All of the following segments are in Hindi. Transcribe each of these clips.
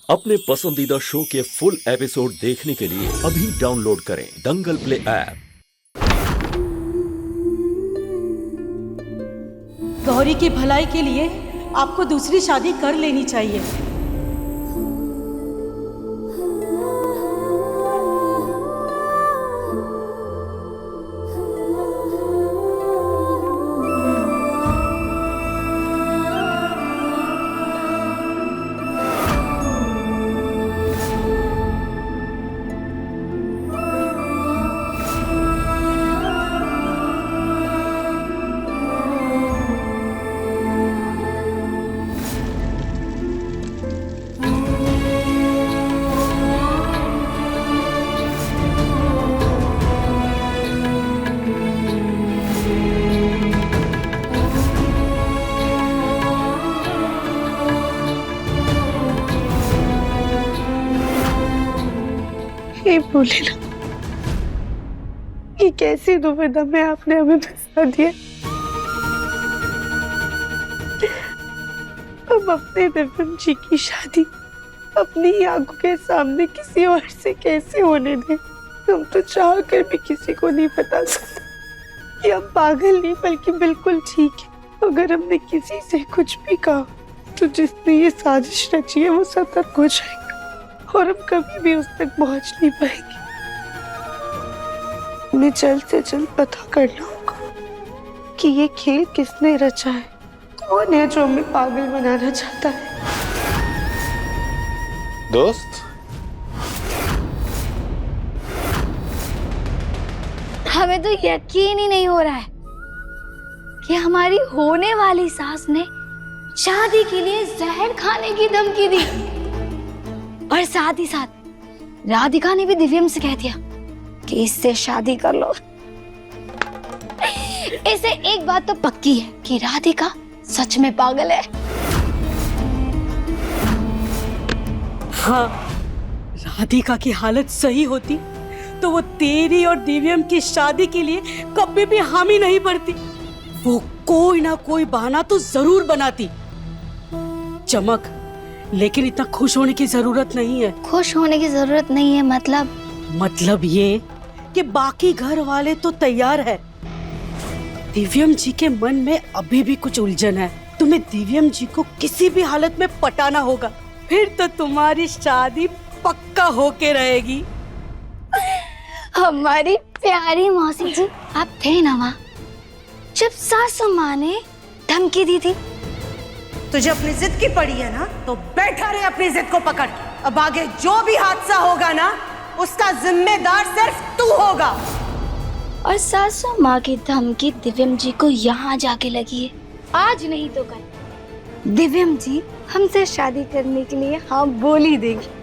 अपने पसंदीदा शो के फुल एपिसोड देखने के लिए अभी डाउनलोड करें दंगल प्ले ऐप। गौरी की भलाई के लिए आपको दूसरी शादी कर लेनी चाहिए। ये बोले ना, ये कैसी दुविधा में आपने हमें फंसा दिया। अब अपने दिव्यम जी की शादी अपनी ही आंखों के सामने किसी और से कैसे होने दें। हम तो चाह कर भी किसी को नहीं बता सकते कि हम पागल नहीं बल्कि बिल्कुल ठीक है। अगर हमने किसी से कुछ भी कहा तो जिसने ये साजिश रची है वो सतर्क हो जाएगा और हम कभी भी उस तक पहुंच नहीं पाएंगे। हमें जल्द से जल्द पता करना होगा कि ये खेल किसने रचा है, कौन है जो हमें पागल बनाना चाहता है। दोस्त, हमें तो यकीन ही नहीं हो रहा है कि हमारी होने वाली सास ने शादी के लिए जहर खाने की धमकी दी और साथ ही साथ राधिका ने भी दिव्यम से कह दिया कि इससे शादी कर लो। इससे एक बात तो पक्की है कि राधिका सच में पागल है। हाँ, राधिका की हालत सही होती तो वो तेरी और दिव्यम की शादी के लिए कभी भी हामी नहीं भरती। वो कोई ना कोई बहाना तो जरूर बनाती। चमक, लेकिन इतना खुश होने की जरूरत नहीं है। खुश होने की जरूरत नहीं है मतलब ये कि बाकी घर वाले तो तैयार है। दिव्यम जी के मन में अभी भी कुछ उलझन है। तुम्हें दिव्यम जी को किसी भी हालत में पटाना होगा, फिर तो तुम्हारी शादी पक्का होके रहेगी। हमारी प्यारी मौसी जी, आप थे ना वहाँ जब सासू माँ ने धमकी दी थी। तुझे अपनी जिद की पड़ी है ना, तो बैठा रहे अपनी जिद को पकड़। अब आगे जो भी हादसा होगा ना, उसका जिम्मेदार सिर्फ तू होगा। और सासू माँ की धमकी दिव्यम जी को यहाँ जाके लगी है। आज नहीं तो कल दिव्यम जी हमसे शादी करने के लिए हाँ बोल ही देगी।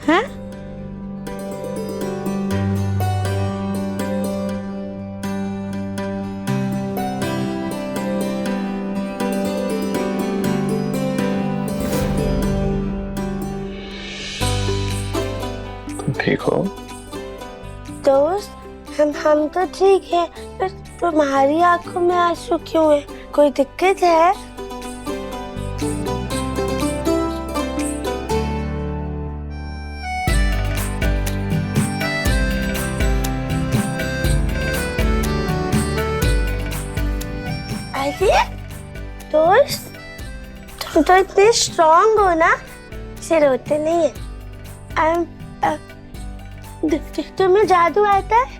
हैं? ठीक हो? दोस्त, हम तो ठीक है, पर तुम्हारी आंखों में आंसू क्यों है? कोई दिक्कत है? अरे दोस्त, तुम तो इतने स्ट्रॉन्ग हो ना, इसे रोते नहीं है। तुम्हें जादू आता है?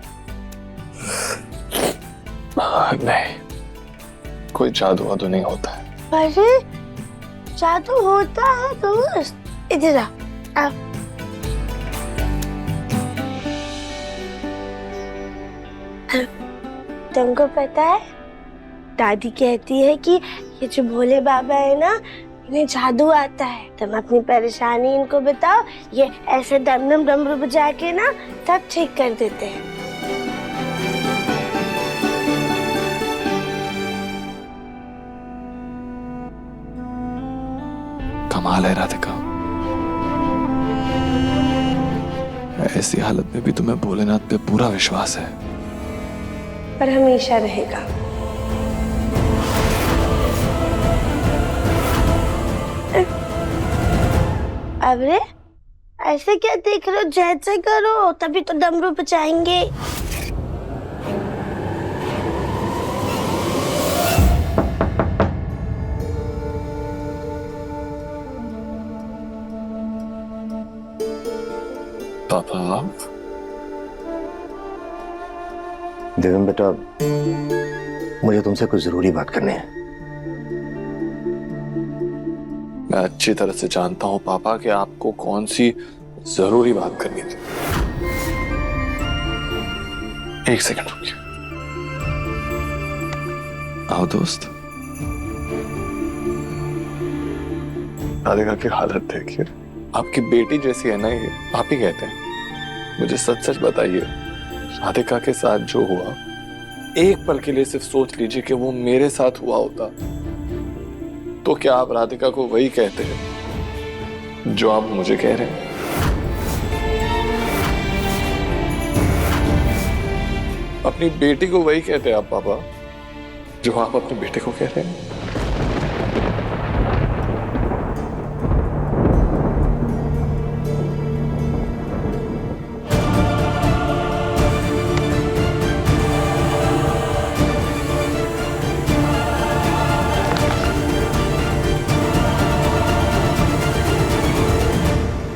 नहीं, कोई जादू वादू नहीं होता है। अरे जादू होता है दोस्त, इधर आओ। तुमको पता है, दादी कहती है कि ये जो भोले बाबा है ना, इन्हें जादू आता है। तुम अपनी परेशानी इनको बताओ, ये ऐसे डम डम डमरू बजा के ना सब ठीक कर देते हैं। कमाल है राधिका, ऐसी हालत में भी तुम्हें भोलेनाथ पे पूरा विश्वास है। पर हमेशा रहेगा। अरे ऐसे क्या देख रहे हो, जैसे करो तभी तो डमरू बजाएंगे। पापा, दिव्यम बेटा, मुझे तुमसे कुछ जरूरी बात करनी है। मैं अच्छी तरह से जानता हूं पापा कि आपको कौन सी जरूरी बात करनी थी। एक सेकंड रुकिए। आओ दोस्त। राधिका की हालत देखिए, आपकी बेटी जैसी है ना ये, आप ही कहते हैं। मुझे सच सच बताइए, राधिका के साथ जो हुआ, एक पल के लिए सिर्फ सोच लीजिए कि वो मेरे साथ हुआ होता, तो क्या आप राधिका को वही कहते हैं जो आप मुझे कह रहे हैं? अपनी बेटी को वही कहते हैं आप पापा जो आप अपने बेटे को कह रहे हैं?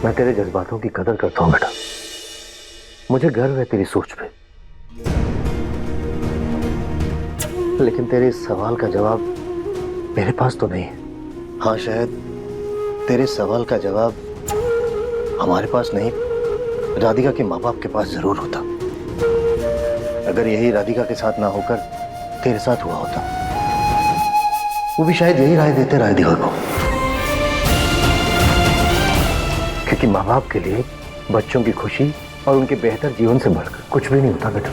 मैं तेरे जज्बातों की कदर करता हूं बेटा, मुझे गर्व है तेरी सोच पे, लेकिन तेरे इस सवाल का जवाब मेरे पास तो नहीं है। हाँ, शायद तेरे सवाल का जवाब हमारे पास नहीं, राधिका के माँ बाप के पास जरूर होता। अगर यही राधिका के साथ ना होकर तेरे साथ हुआ होता, वो भी शायद यही राय देते राधिका को, क्योंकि माँ बाप के लिए बच्चों की खुशी और उनके बेहतर जीवन से बढ़कर कुछ भी नहीं होता बेटा।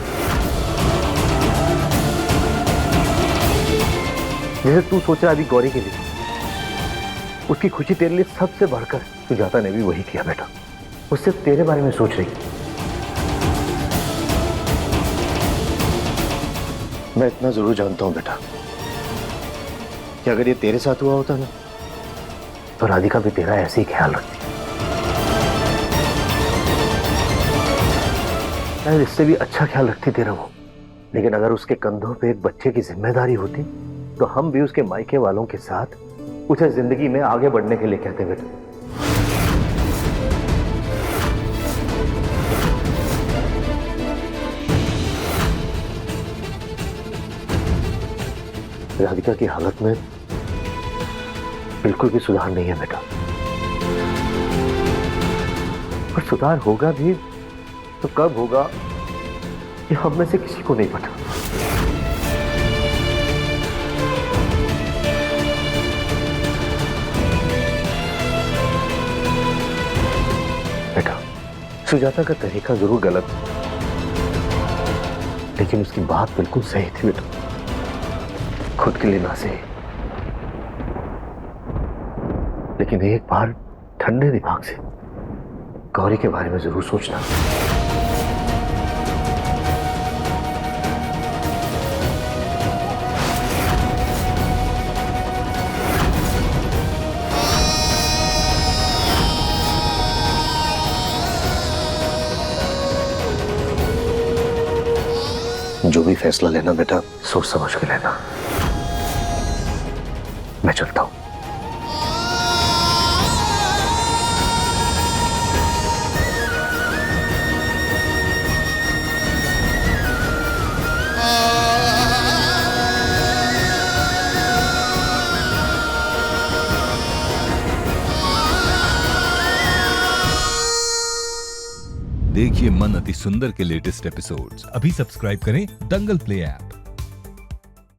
जैसे तू सोच रहा अभी गौरी के लिए, उसकी खुशी तेरे लिए सबसे बढ़कर सुजाता ने भी वही किया बेटा। वो सिर्फ तेरे बारे में सोच रही। मैं इतना जरूर जानता हूं बेटा कि अगर ये तेरे साथ हुआ होता ना, तो राधिका भी तेरा ऐसे ही ख्याल रखती। शायद इससे भी अच्छा ख्याल रखती तेरा वो, लेकिन अगर उसके कंधों पे एक बच्चे की जिम्मेदारी होती, तो हम भी उसके मायके वालों के साथ उसे जिंदगी में आगे बढ़ने के लिए कहते बेटा। राधिका की हालत में बिल्कुल भी सुधार नहीं है बेटा, और सुधार होगा भी तो कब होगा ये हम में से किसी को नहीं पता। बेटा, सुजाता का तरीका जरूर गलत, लेकिन उसकी बात बिल्कुल सही थी बेटा, खुद के लिए ना सही, लेकिन एक बार ठंडे दिमाग से गौरी के बारे में जरूर सोचना। जो भी फैसला लेना बेटा, सोच समझ के लेना। मैं चलता हूं। देखिए मन अति सुंदर के लेटेस्ट एपिसोड्स अभी सब्सक्राइब करें दंगल प्ले ऐप।